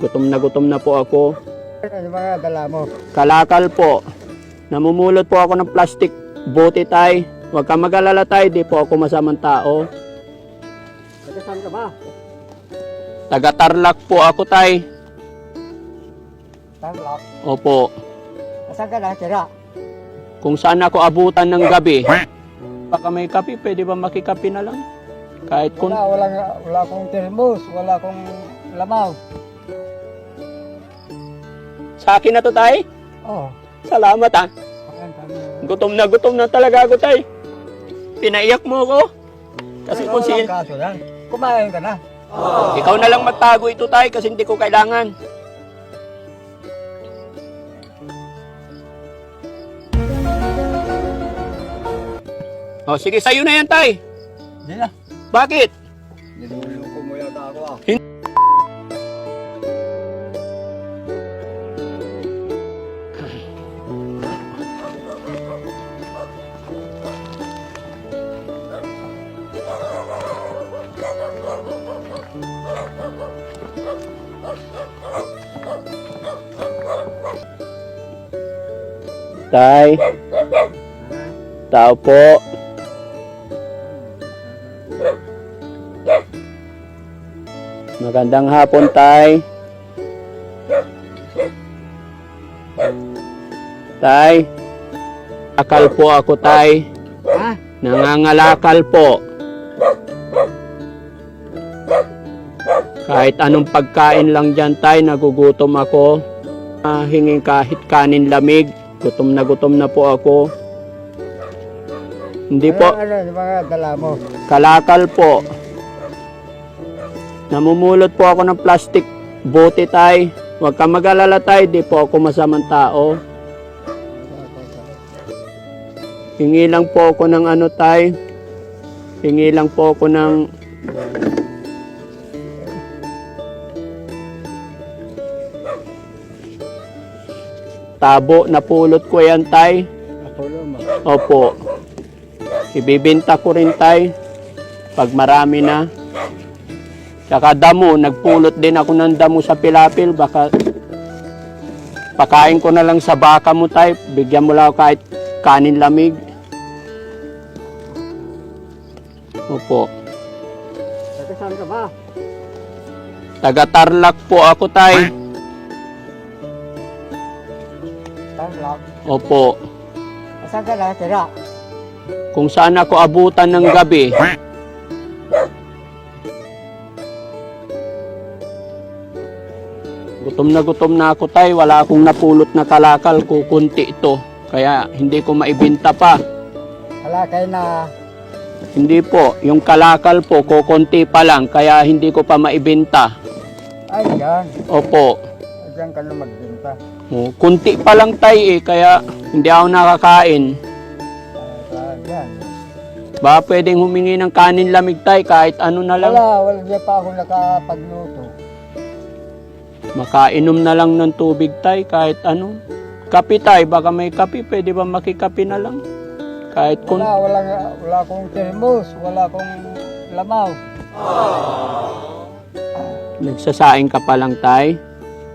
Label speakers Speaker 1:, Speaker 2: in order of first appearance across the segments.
Speaker 1: Gutom na po ako.
Speaker 2: Ano mga dala mo?
Speaker 1: Kalakal po. Namumulot po ako ng plastic bote tay. Huwag kang mag-alala tay, di po ako masamang tao.
Speaker 2: Taga saan ka ba?
Speaker 1: Taga Tarlac po ako tay.
Speaker 2: Tarlac.
Speaker 1: Opo.
Speaker 2: Saan ka nakatira?
Speaker 1: Kung saan ako abutan ng gabi. Baka may kape, pwede ba makikape na lang? Kahit kung...
Speaker 2: Wala akong termos, wala akong lamaw.
Speaker 1: Sa akin na to tay.
Speaker 2: Oo.
Speaker 1: Salamat ah. Gutom na talaga ako tay. Pinaiyak mo ako. Kasi kung si...
Speaker 2: Kaso lang. Kumain ka na.
Speaker 1: Ikaw na lang magtago ito tay kasi hindi ko kailangan. O sige, sa'yo na yan tay.
Speaker 2: Hindi na.
Speaker 1: Bakit?
Speaker 2: Niluloko mo yata ako ah.
Speaker 1: Tay. Tao po. Magandang hapon, tay. Tay. Akal po ako, tay.
Speaker 2: Ha?
Speaker 1: Nangangalakal po. Kahit anong pagkain lang dyan, tay, nagugutom ako. Hingin kahit kanin lamig. Gutom na po ako. Hindi po.
Speaker 2: Ano yung mga dala mo?
Speaker 1: Kalakal po. Namumulot po ako ng plastic bote tay. Huwag kang mag-alala tay, di po ako masamang tao. Hingi lang po ako ng ano tay. Hingi lang po ako ng tabo, napulot ko yan tay.
Speaker 2: Napulo mo.
Speaker 1: Opo. Ibibenta ko rin tay pag marami na. Tsaka damo, nagpulot din ako ng damo sa Pilapil. Baka pakain ko na lang sa baka mo tay. Bigyan mo lang kahit kanin lamig. Opo.
Speaker 2: Taga saan ka ba?
Speaker 1: Taga Tarlac po ako tay.
Speaker 2: Tarlac.
Speaker 1: Opo.
Speaker 2: Saan ka nakatira?
Speaker 1: Kung saan ako abutan ng gabi. Gutom na ako tay. Wala akong napulot na kalakal. Kukunti ito. Kaya hindi ko maibenta pa.
Speaker 2: Wala kayo na.
Speaker 1: Hindi po. Yung kalakal po, kukunti pa lang. Kaya hindi ko pa maibenta.
Speaker 2: Ay, yan.
Speaker 1: Opo.
Speaker 2: Diyan ka na magbenta.
Speaker 1: Kunti pa lang tay eh. Kaya hindi ako nakakain.
Speaker 2: Yan.
Speaker 1: Ba pwedeng humingi ng kanin lamig tay. Kahit ano na lang.
Speaker 2: Wala di pa ako nakapagluto.
Speaker 1: Makainom na lang ng tubig tay. Kahit ano. Kape tay. Baka may kape. Pwede ba makikape na lang? Kahit kung...
Speaker 2: Wala akong termos, wala akong lamaw.
Speaker 1: Nagsasaing ka pa lang tay.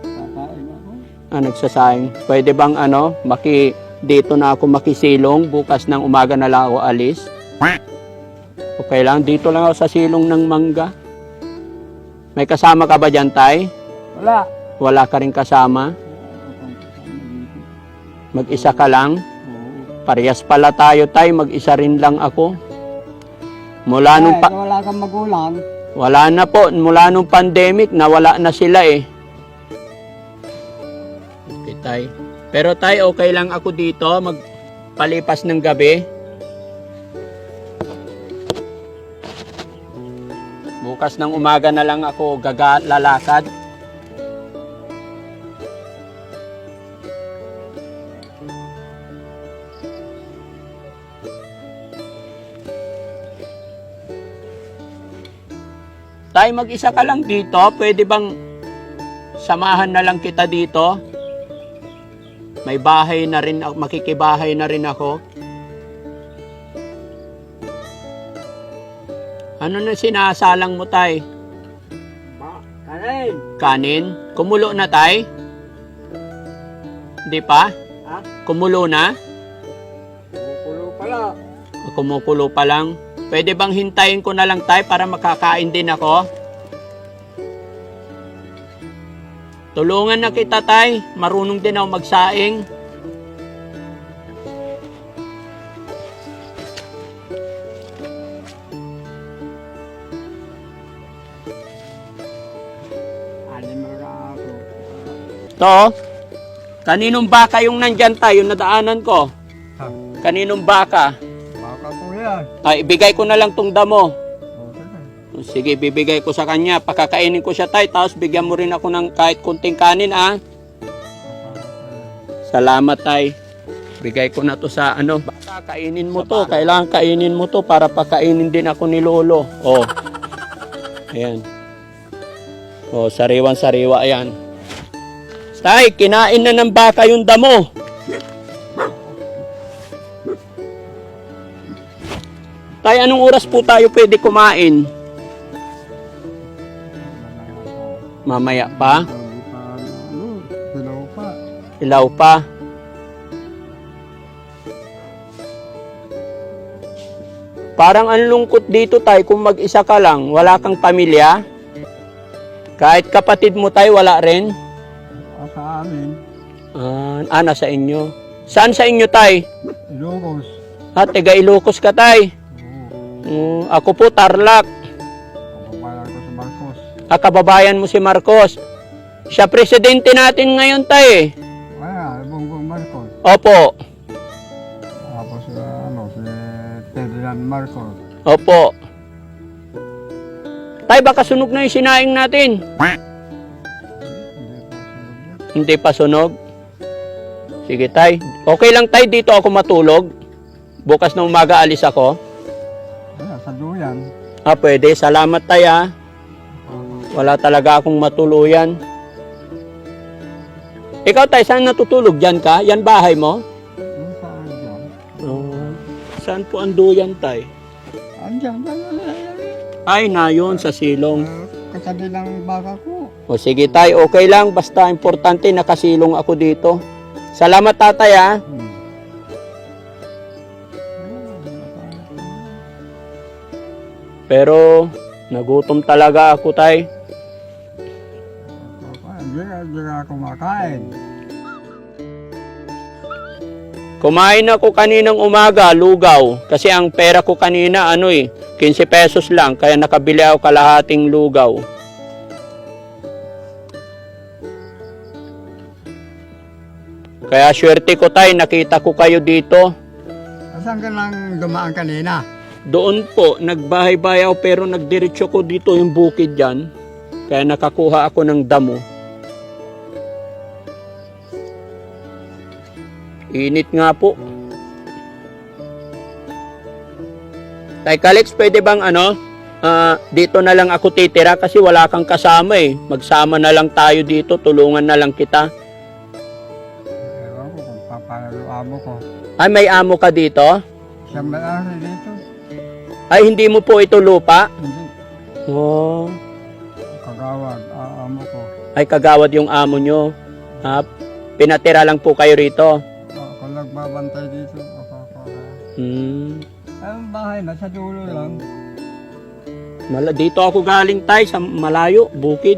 Speaker 2: Kakain ako.
Speaker 1: Nagsasaing. Pwede bang ano, dito na ako makisilong, bukas ng umaga na lang ako alis? Okay lang, dito lang ako sa silong ng mangga. May kasama ka ba dyan tay?
Speaker 2: Wala.
Speaker 1: Wala ka rin kasama? Mag-isa ka lang? Parehas pala tayo tay, mag-isa rin lang ako. Mula nung
Speaker 2: Wala kang magulang.
Speaker 1: wala na po, mula nung pandemic, nawala na sila eh. Okay, tay. Pero tay, okay lang ako dito, magpalipas ng gabi. Bukas ng umaga na lang ako lalakad. Tay, mag-isa ka lang dito, pwede bang samahan na lang kita dito? May bahay na rin, makikibahay na rin ako. Ano na sinasalang mo tay?
Speaker 2: Kanin.
Speaker 1: Kanin? Kumulo na, tay? Hindi pa?
Speaker 2: Ha?
Speaker 1: Kumulo na?
Speaker 2: Kukulo pala.
Speaker 1: Kumukulo pa lang. Pwede bang hintayin ko na lang, tay, para makakain din ako? Tulungan na kita, tay. Marunong din ako magsaing.
Speaker 2: Alin mo na ako.
Speaker 1: To, kaninong baka yung nandyan, tay, yung nadaanan ko?
Speaker 2: Ha?
Speaker 1: Kaninong baka?
Speaker 2: Baka po yan.
Speaker 1: Ay, ibigay ko na lang tong damo.
Speaker 2: Okay.
Speaker 1: Sige, bibigay ko sa kanya. Pakakainin ko siya, tay. Tapos bigyan mo rin ako ng kahit kunting kanin, ah. Salamat, tay. Bigay ko na to sa ano. Baka kainin mo to. Kailangan kainin mo to para pakainin din ako ni Lolo. Oh. Ayan. Oh, sariwan-sariwa yan. Tay, kinain na ng baka yung damo. Tay, anong oras po tayo pwede kumain? Mamaya pa?
Speaker 2: Hindi pa, dilaw pa.
Speaker 1: Ilaw pa? Parang ang lungkot dito, tay, kung mag-isa ka lang, wala kang pamilya. Kahit kapatid mo, tay, wala rin.
Speaker 2: Sa amin,
Speaker 1: Nasa inyo. Saan sa inyo, tay?
Speaker 2: Ilocos.
Speaker 1: Tiga Ilocos ka, tay. Ako po, Tarlac.
Speaker 2: Kababayan ko si Marcos.
Speaker 1: Kababayan mo si Marcos. Siya presidente natin ngayon, tay.
Speaker 2: Bongbong Marcos.
Speaker 1: Opo.
Speaker 2: Tapos si Ferdinand Marcos.
Speaker 1: Opo. Tay, baka sunog na yung sinaing natin. Hindi pa sunog? Sige, tay. Okay lang, tay, dito ako matulog. Bukas na umaga alis ako.
Speaker 2: Sa duyan.
Speaker 1: Pwede. Salamat, tay, ah. Wala talaga akong matuluyan. Ikaw, tay, saan natutulog? Diyan ka? Yan bahay mo?
Speaker 2: Saan dyan?
Speaker 1: Saan po ang duyan, tay?
Speaker 2: Andyan.
Speaker 1: Ay, na yun, sa silong.
Speaker 2: Katabi lang baka ko.
Speaker 1: O sige, tay, okay lang. Basta importante, nakasilong ako dito. Salamat, tatay, ah. Pero, nagutom talaga ako, tay.
Speaker 2: Hindi ka kumakain.
Speaker 1: Kumain ako kaninang umaga, lugaw. Kasi ang pera ko kanina, 15 pesos lang. Kaya nakabili ako kalahating lugaw. Kaya swerte ko, tay, nakita ko kayo dito.
Speaker 2: Saan ka lang dumaan kanina?
Speaker 1: Doon po, nagbahay-bahay ako pero nagdiretso ko dito yung bukid dyan. Kaya nakakuha ako ng damo. Init nga po. Tay Calix, pwede bang dito na lang ako titira kasi wala kang kasama eh. Magsama na lang tayo dito, tulungan na lang kita.
Speaker 2: Ewan ko kung papalo amo ko.
Speaker 1: Ay, may amo ka dito?
Speaker 2: Siyang may-ari dito.
Speaker 1: Ay, hindi mo po ito lupa?
Speaker 2: Hindi.
Speaker 1: Oh.
Speaker 2: Kagawad, amo ko.
Speaker 1: Ay, kagawad yung amo nyo. Pinatira lang po kayo rito.
Speaker 2: Ako nagbabantay dito. Ang bahay na sa dulo lang.
Speaker 1: Dito ako galing, tay, sa malayo, bukid.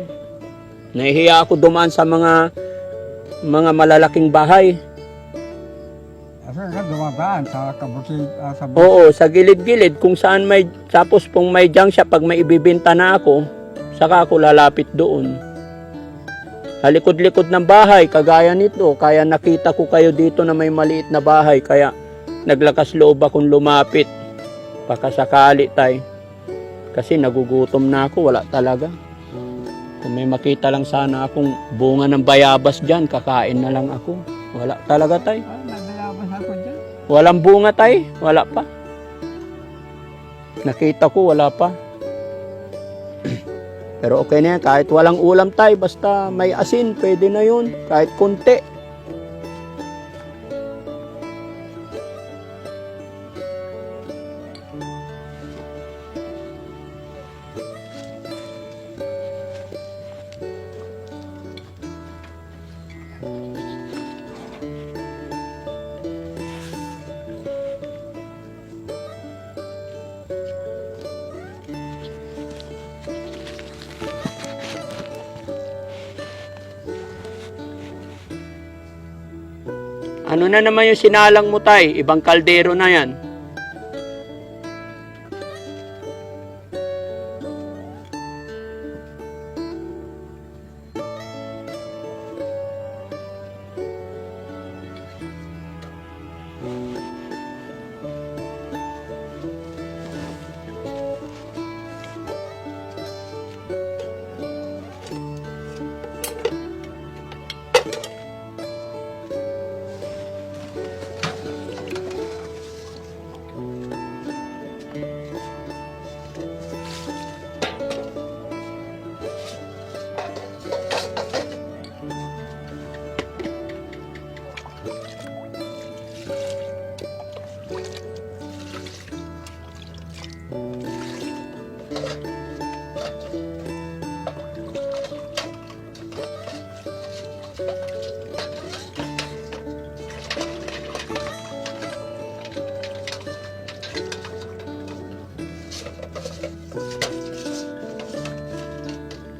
Speaker 1: Nahihiya ako dumaan sa mga malalaking bahay.
Speaker 2: Saan ka dumadaan? Sa kabukid? Sa bukid?
Speaker 1: Oo, sa gilid-gilid. Kung saan may, tapos kung may junk siya, pag may ibibinta na ako, saka ako lalapit doon. Sa likod-likod ng bahay, kagaya nito, kaya nakita ko kayo dito na may maliit na bahay, kaya naglakas loob akong lumapit. Pakasakali, tay. Kasi nagugutom na ako, wala talaga. Kung may makita lang sana akong bunga ng bayabas dyan, kakain na lang ako. Wala talaga, tay.
Speaker 2: Naglayabas ako dyan.
Speaker 1: Walang bunga, tay. Wala pa. Nakita ko, wala pa. Pero okay na yan. Kahit walang ulam, tay. Basta may asin, pwede na yun. Kahit konti. Ano na naman yung sinalang mo, tay? Ibang kaldero na yan.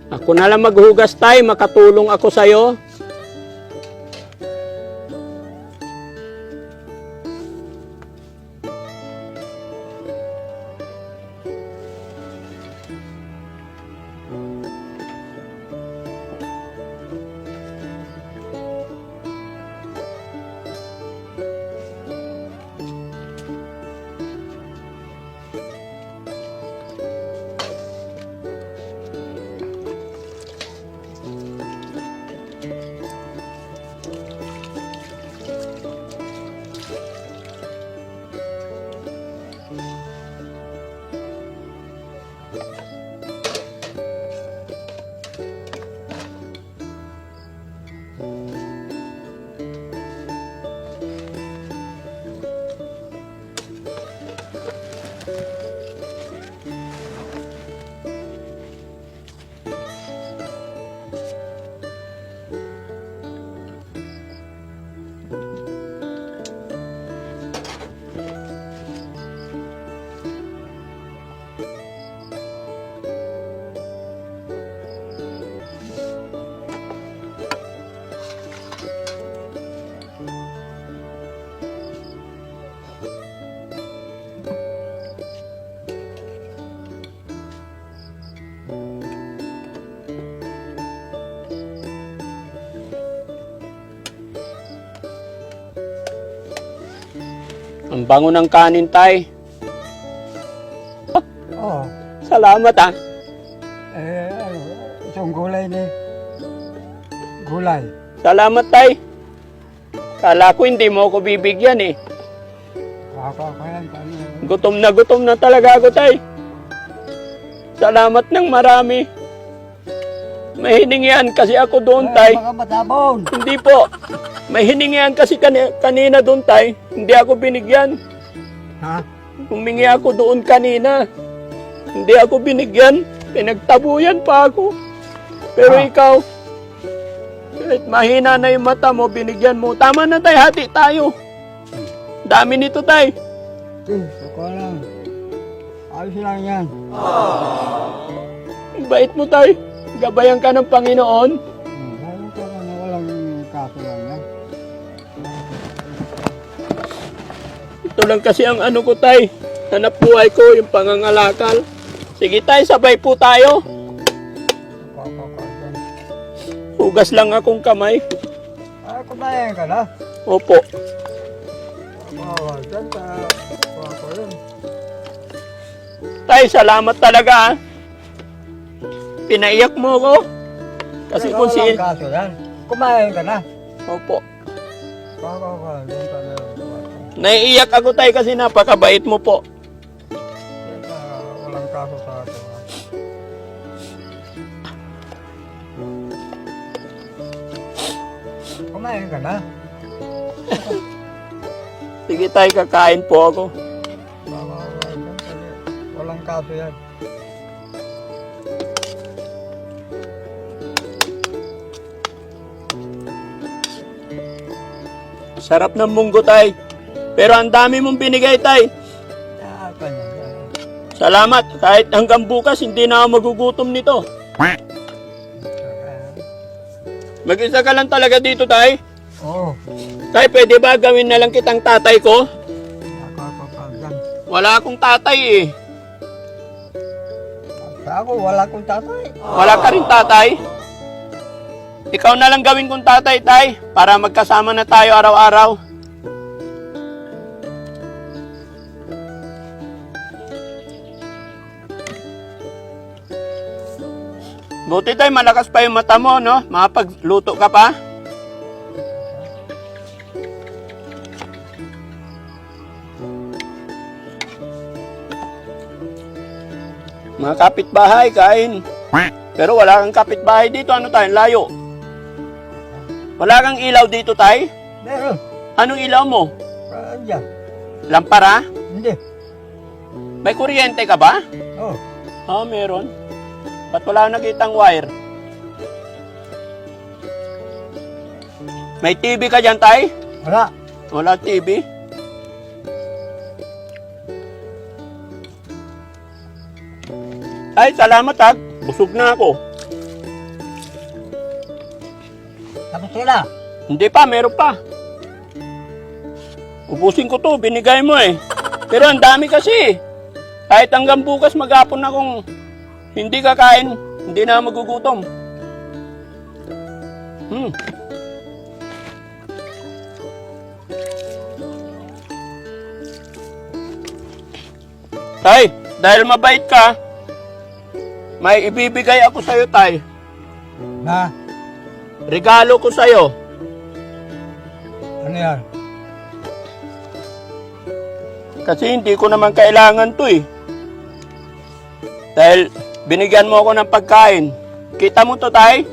Speaker 1: Ako na lang maghugas, tay. Makatulong ako sa'yo. Ang bango ng kanin, tay.
Speaker 2: Oo.
Speaker 1: Salamat, ah.
Speaker 2: Ano, itong gulay ni... Gulay.
Speaker 1: Salamat, tay. Kala ko hindi mo ako bibigyan, eh.
Speaker 2: Kakayan kami.
Speaker 1: Gutom na talaga ako, tay. Salamat ng marami. May hiningian kasi ako doon, tay.
Speaker 2: Mga matabon.
Speaker 1: Hindi po. May hiningian kasi kanina doon, tay. Hindi ako binigyan.
Speaker 2: Ha?
Speaker 1: Humingi ako doon kanina. Hindi ako binigyan. Pinagtabuyan pa ako. Pero ikaw, kahit mahina na yung mata mo, binigyan mo. Tama na, tay. Hati tayo. Dami nito, tay.
Speaker 2: Ako lang. Ayos lang yan.
Speaker 1: Ang bait mo, tay. Gabayan ka ng Panginoon.
Speaker 2: Lalo ka na walang kaso lang yan.
Speaker 1: Ito lang kasi ang ano ko, tay. Hanap buhay ko, yung pangangalakal. Sige, tay, sabay po tayo.
Speaker 2: Kakayan.
Speaker 1: Hugas lang akong kamay.
Speaker 2: Ay, kumain ka na.
Speaker 1: Opo.
Speaker 2: Dyan ka. Ako yun.
Speaker 1: Tay, salamat talaga, ah. Pinaiyak mo ko. Kasi kung si...
Speaker 2: Walang kaso yan. Kumain ka na.
Speaker 1: Opo.
Speaker 2: Kakayan ka na.
Speaker 1: Naiiyak ako, tay, kasi napakabait mo po.
Speaker 2: Walang kaso sa akin. Kumain ka na.
Speaker 1: Sige, tay, kakain po ako.
Speaker 2: Walang kaso yan.
Speaker 1: Sarap ng munggo, tay. Pero ang dami mong binigay, tay. Salamat. Kahit hanggang bukas, hindi na ako magugutom nito. Mag-isa ka lang talaga dito, tay.
Speaker 2: Oo.
Speaker 1: Tay, pwede ba gawin na lang kitang tatay ko?
Speaker 2: Ako pa dyan.
Speaker 1: Wala akong tatay eh.
Speaker 2: Ako, wala akong tatay.
Speaker 1: Wala ka rin tatay? Ikaw na lang gawin kong tatay, tay, para magkasama na tayo araw-araw. Buti tay, malakas pa yung mata mo, no? Makapagluto ka pa. Mga kapitbahay, kain. Pero wala kang kapitbahay dito. Ano tayo? Layo. Wala kang ilaw dito, tay?
Speaker 2: Meron.
Speaker 1: Anong ilaw mo?
Speaker 2: Dyan.
Speaker 1: Lampara?
Speaker 2: Hindi.
Speaker 1: May kuryente ka ba?
Speaker 2: Oh.
Speaker 1: Oo, meron. Ba't wala nakitang wire? May TV ka dyan, tay?
Speaker 2: Wala.
Speaker 1: Wala TV? Ay, salamat ha. Busog na ako.
Speaker 2: Tapos sila.
Speaker 1: Hindi pa, meron pa. Ubusin ko to, binigay mo eh. Pero ang dami kasi. Kahit hanggang bukas maghapon na kung hindi kakain, hindi na magugutom. Tay, dahil mabait ka, may ibibigay ako sa'yo, tay.
Speaker 2: Na.
Speaker 1: Regalo ko sa'yo.
Speaker 2: Ano yan?
Speaker 1: Kasi hindi ko naman kailangan to eh. Dahil binigyan mo ako ng pagkain. Kita mo to, tay?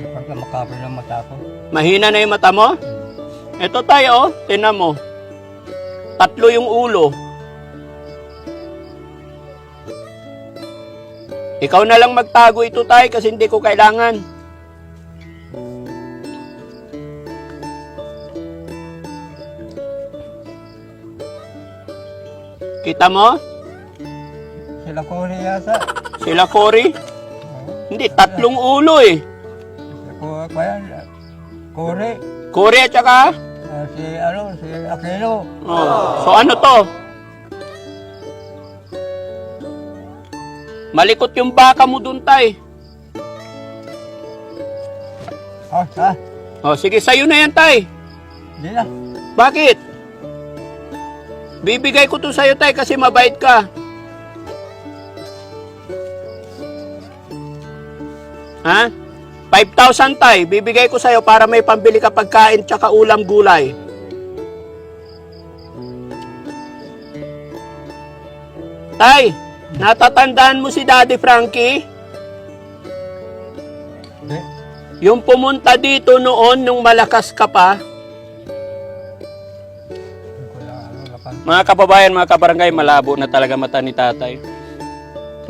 Speaker 2: Kapag na makapal ng mata ko.
Speaker 1: Mahina na yung mata mo? Ito, tay, oh. Tingnan mo. 3 yung ulo. Ikaw na lang magtago ito, tay, kasi hindi ko kailangan. Kita mo?
Speaker 2: Sila ko rin yata.
Speaker 1: Sila Cory? Hindi, 3 ulo eh.
Speaker 2: Sila ko yan. Kore.
Speaker 1: Cory at saka?
Speaker 2: Si Aquino.
Speaker 1: Oh. So ano to? Malikot yung baka mo dun, tay.
Speaker 2: Oh,
Speaker 1: Oh, sige, sa'yo na yan, tay.
Speaker 2: Hindi na.
Speaker 1: Bakit? Bibigay ko to sa'yo, tay, kasi mabait ka. Ha? 5,000, tay. Bibigay ko sa'yo para may pambili ka pagkain tsaka ulam gulay. Tay, natatandaan mo si Daddy Frankie?
Speaker 2: Hindi.
Speaker 1: Yung pumunta dito noon nung malakas ka pa?
Speaker 2: Hindi ko lang lapan.
Speaker 1: Mga kababayan, mga kabarangay, malabo na talaga mata ni tatay.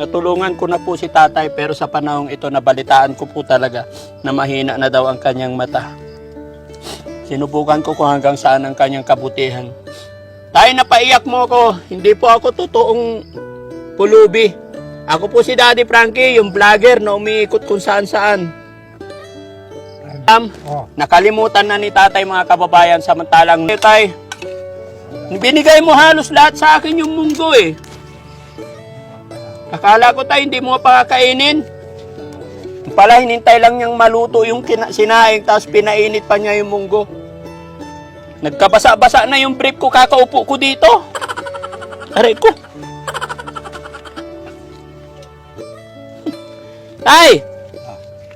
Speaker 1: Natulungan ko na po si tatay pero sa panahong ito nabalitaan ko po talaga na mahina na daw ang kanyang mata. Sinubukan ko kung hanggang saan ang kanyang kabutihan. Tay, napaiyak mo ako. Hindi po ako totoong pulubi. Ako po si Daddy Frankie, yung vlogger na umiikot kung saan-saan.
Speaker 2: Oh.
Speaker 1: Nakalimutan na ni tatay, mga kababayan, samantalang tay, binigay mo halos lahat sa akin yung munggo eh. Akala ko tayo hindi mo pakakainin. Pala hinintay lang niyang maluto yung sinaing tapos pinainit pa niya yung munggo. Nagkabasa-basa na yung brief ko, kakaupo ko dito. Aray ko. Tay,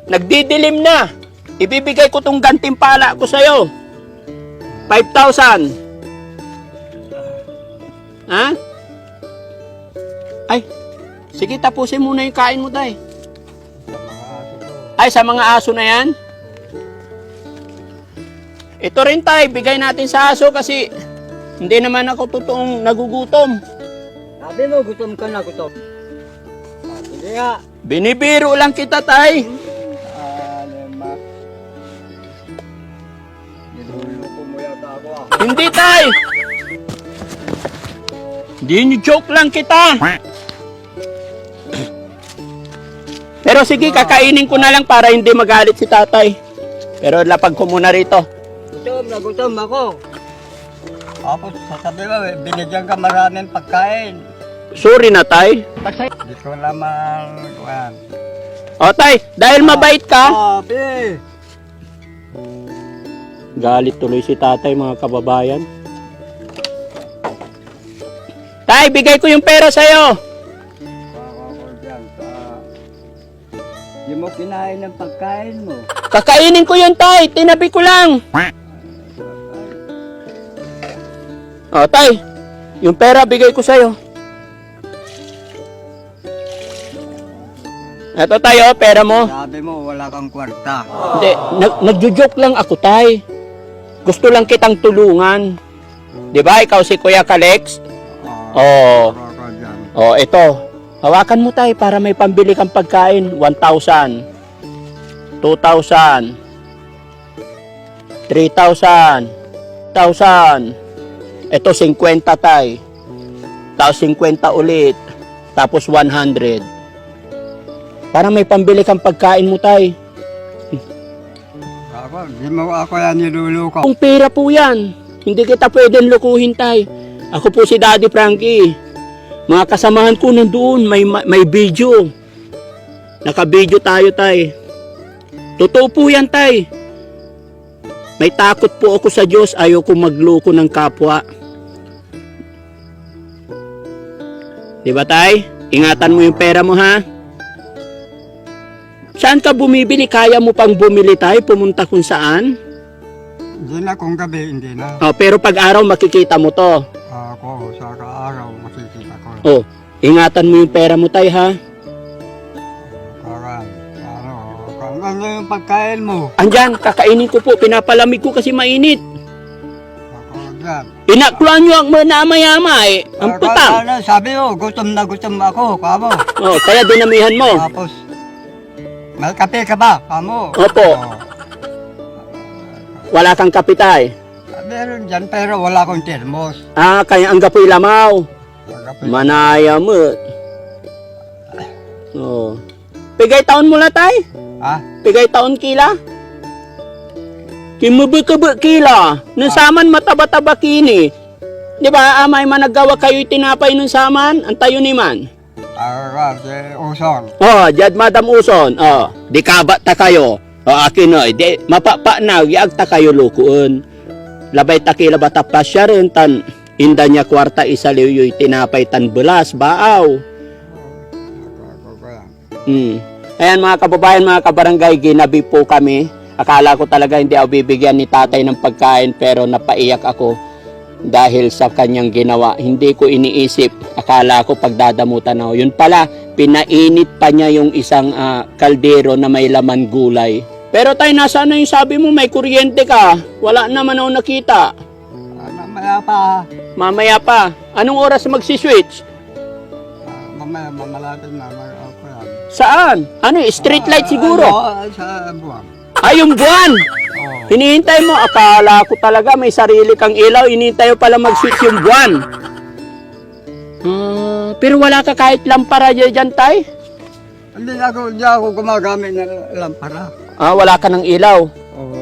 Speaker 1: nagdidilim na. Ibibigay ko tong gantimpala ko sa'yo. 5,000. Ha? Ay, sige, tapusin muna yung kain mo, tay. Ay, sa mga aso na yan? Ito rin, tay. Bigay natin sa aso kasi hindi naman ako totoong nagugutom.
Speaker 2: Sabi mo, gutom ka na, gutom. Hindi nga.
Speaker 1: Binibiro lang kita, tay.
Speaker 2: Alema. Niluluko mo yata ako ah.
Speaker 1: Hindi, tay. Hindi, joke lang kita. Pero sige, kakainin ko na lang para hindi magalit si tatay. Pero lapag ko muna rito.
Speaker 2: Gutom ako. Tapos sasabi mo, binigyan ka maraming pagkain.
Speaker 1: Sorry na, tay.
Speaker 2: Hindi ko naman, kuwan.
Speaker 1: O, tay, dahil mabait ka.
Speaker 2: Sabi!
Speaker 1: Galit tuloy si tatay, mga kababayan. Tay, bigay ko yung pera sa'yo.
Speaker 2: Hindi mo kinain ng pagkain mo.
Speaker 1: Kakainin ko yun, tay. Tinabi ko lang. O, tay, yung pera bigay ko sa'yo. Eto tayo, pera mo.
Speaker 2: Sabi mo, wala kang kwarta.
Speaker 1: Hindi, nagjo-joke lang ako, tay. Gusto lang kitang tulungan. Di ba, ikaw si Kuya Kalex? Oo. Oh, ito. Hawakan mo, tay, para may pambili kang pagkain. 1,000. 2,000. 3,000. 1,000. Ito, 50, tay. Tapos 50 ulit. Tapos 100. Para may pambili kang pagkain mo, tay.
Speaker 2: Hindi mo ako yan niluluko.
Speaker 1: Kung pera po yan, hindi kita pwedeng lukuhin, tay. Ako po si Daddy Frankie. Mga kasamahan ko nandoon, may video. Naka-video tayo, tay. Totoo po yan, tay. May takot po ako sa Diyos, ayoko magloko ng kapwa. Diba, tay? Ingatan mo yung pera mo, ha? Saan ka bumibili? Kaya mo pang bumili, tay? Pumunta kung saan?
Speaker 2: Hindi na kung gabi, hindi na.
Speaker 1: Oh, pero pag araw makikita mo to.
Speaker 2: Ako, sa kaaraw, makikita ko.
Speaker 1: Oh, ingatan mo yung pera mo, tay, ha?
Speaker 2: Kung ano yung pagkain mo.
Speaker 1: Andyan, kakainin ko po. Pinapalamig ko kasi mainit.
Speaker 2: Ako dyan.
Speaker 1: Inakluan nyo ang manamaya-ma eh. Ang putang.
Speaker 2: Sabi mo, gutom na gutom ako, kamo.
Speaker 1: Oh, kaya dinamihan mo.
Speaker 2: Tapos, may kape ka ba, kamo?
Speaker 1: Opo. Wala kang kapitay.
Speaker 2: Meron dyan, pero wala akong termos.
Speaker 1: Ah, kaya ang gapoy lamaw.
Speaker 2: Kape.
Speaker 1: Manaya mo. Oh. Pigay taon mo la, tay?
Speaker 2: Ha?
Speaker 1: Pigay taon kila? Kimubik-ubik kila. Nung saman mataba-taba kini. Di ba, amay managawa kayo tinapay nung saman? Ang tayo ni man.
Speaker 2: Si Uson.
Speaker 1: Oh, Jad Madam Uson. Oh, di kaba ta kayo. Oh, akin no, di mapapa na yag ta kayo lukuon. Labay ta kila bata pasya rin tan inda niya kwarta isa liyoy tinapay tan belas baaw. Ayan mga kababayan, mga kabarangay, ginabi po kami. Akala ko talaga hindi ako bibigyan ni tatay ng pagkain pero napaiyak ako dahil sa kanyang ginawa. Hindi ko iniisip. Akala ko pagdadamutan ako. Yun pala, pinainit pa niya yung isang kaldero na may laman gulay. Pero tay, nasaan na yung sabi mo may kuryente ka? Wala naman ako nakita.
Speaker 2: Mamaya pa.
Speaker 1: Mamaya pa. Anong oras magsiswitch?
Speaker 2: Mamaya, mamalapit na. Ako yan.
Speaker 1: Saan? Ano, street light siguro?
Speaker 2: Sa buwan.
Speaker 1: Ay, yung buwan!
Speaker 2: Oo.
Speaker 1: Hinihintay mo, akala ko talaga may sarili kang ilaw, hinihintay mo pala mag-switch yung buwan. Pero wala ka kahit lampara dyan, tay?
Speaker 2: Hindi ako gumagamit ng lampara.
Speaker 1: Ah, wala ka ng ilaw.
Speaker 2: Oo.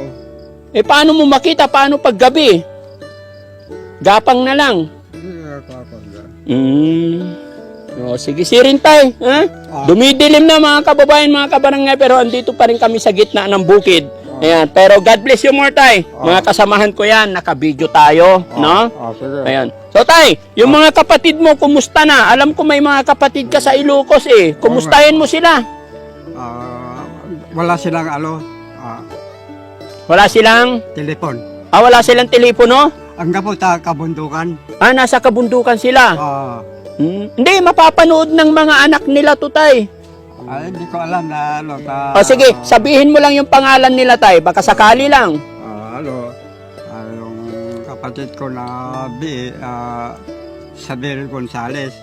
Speaker 1: Eh, paano mo makita? Paano pag gabi? Gapang na lang.
Speaker 2: Hindi ako dyan.
Speaker 1: O, sige, sirin tay. Ha? Dumidilim na mga kababayan, mga kabarangay, pero andito pa rin kami sa gitna ng bukid. Ayan, pero God bless you more, tay. Mga kasamahan ko yan, naka-video tayo, no?
Speaker 2: Sige.
Speaker 1: Ayan. So, tay, yung mga kapatid mo, kumusta na? Alam ko may mga kapatid ka sa Ilocos eh. Kumustahin mo sila?
Speaker 2: Wala silang
Speaker 1: Wala silang?
Speaker 2: telepon.
Speaker 1: Wala silang telepono?
Speaker 2: Ang gaputa kabundukan.
Speaker 1: Nasa kabundukan sila. Hindi, mapapanood ng mga anak nila to, tay.
Speaker 2: Hindi ko alam na
Speaker 1: Sige, sabihin mo lang yung pangalan nila, tay. Baka sakali lang.
Speaker 2: Yung kapatid ko na Sabel Gonzales.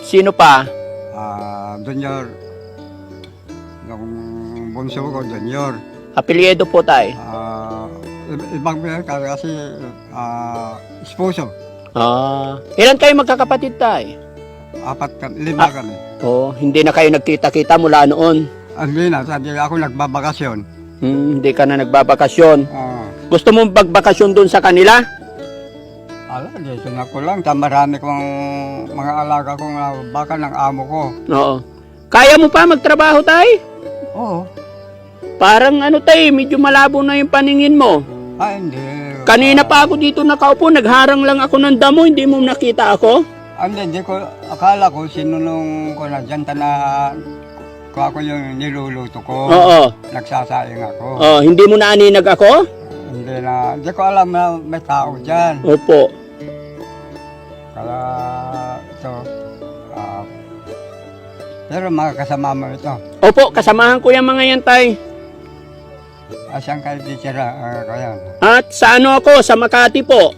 Speaker 1: Sino pa?
Speaker 2: Junior. Yung bunso ko, Junior.
Speaker 1: Apelyido po, tay.
Speaker 2: Ibang kasi esposo.
Speaker 1: Ilan kayo magkakapatid, tay?
Speaker 2: 5 kami.
Speaker 1: Hindi na kayo nagkita-kita mula noon.
Speaker 2: Hindi na, sabi ako nagbabakasyon.
Speaker 1: Hindi ka na nagbabakasyon.
Speaker 2: Oo.
Speaker 1: Gusto mo magbakasyon doon sa kanila?
Speaker 2: Ala, dito na ko lang. Marami kong mga alaga kong baka ng amo ko.
Speaker 1: Oo. Kaya mo pa magtrabaho, tay?
Speaker 2: Oo.
Speaker 1: Parang ano, tay, medyo malabo na yung paningin mo.
Speaker 2: Hindi.
Speaker 1: Kanina pa ako dito nakaupo, nagharang lang ako ng damo, hindi mo nakita ako?
Speaker 2: Hindi ko, akala ko sinunong ko na dyan na ko ako yung niluluto ko.
Speaker 1: Oo.
Speaker 2: Nagsasaing ako.
Speaker 1: Oh, hindi mo naaninag ako?
Speaker 2: Hindi ko alam na may tao dyan.
Speaker 1: Opo.
Speaker 2: Kaya ito, pero mga kasama mo ito.
Speaker 1: Opo, kasamahan ko yung mga yan, tay.
Speaker 2: Asyang kayo titira, kaya.
Speaker 1: At sa ano ako, sa Makati po.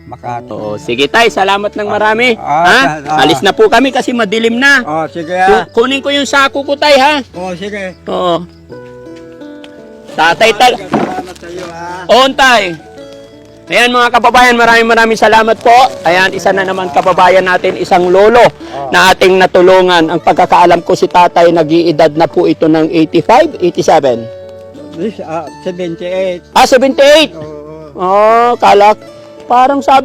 Speaker 2: Makati.
Speaker 1: Oo, sige tay, salamat ng marami.
Speaker 2: Ah,
Speaker 1: Ha? Alis na po kami kasi madilim na.
Speaker 2: Sige ha.
Speaker 1: Kunin ko yung sako ko, tay, ha?
Speaker 2: Sige.
Speaker 1: Oo. Tatay
Speaker 2: Salamat sa iyo ha.
Speaker 1: On, tay. Ayan mga kababayan, maraming salamat po. Ayan, isa na naman kababayan natin, isang lolo na ating natulungan. Ang pagkakaalam ko si tatay, nag-iedad na po ito ng 85, 87.
Speaker 2: 78.
Speaker 1: 78.
Speaker 2: Oo.
Speaker 1: Oh, kalak. Parang sabi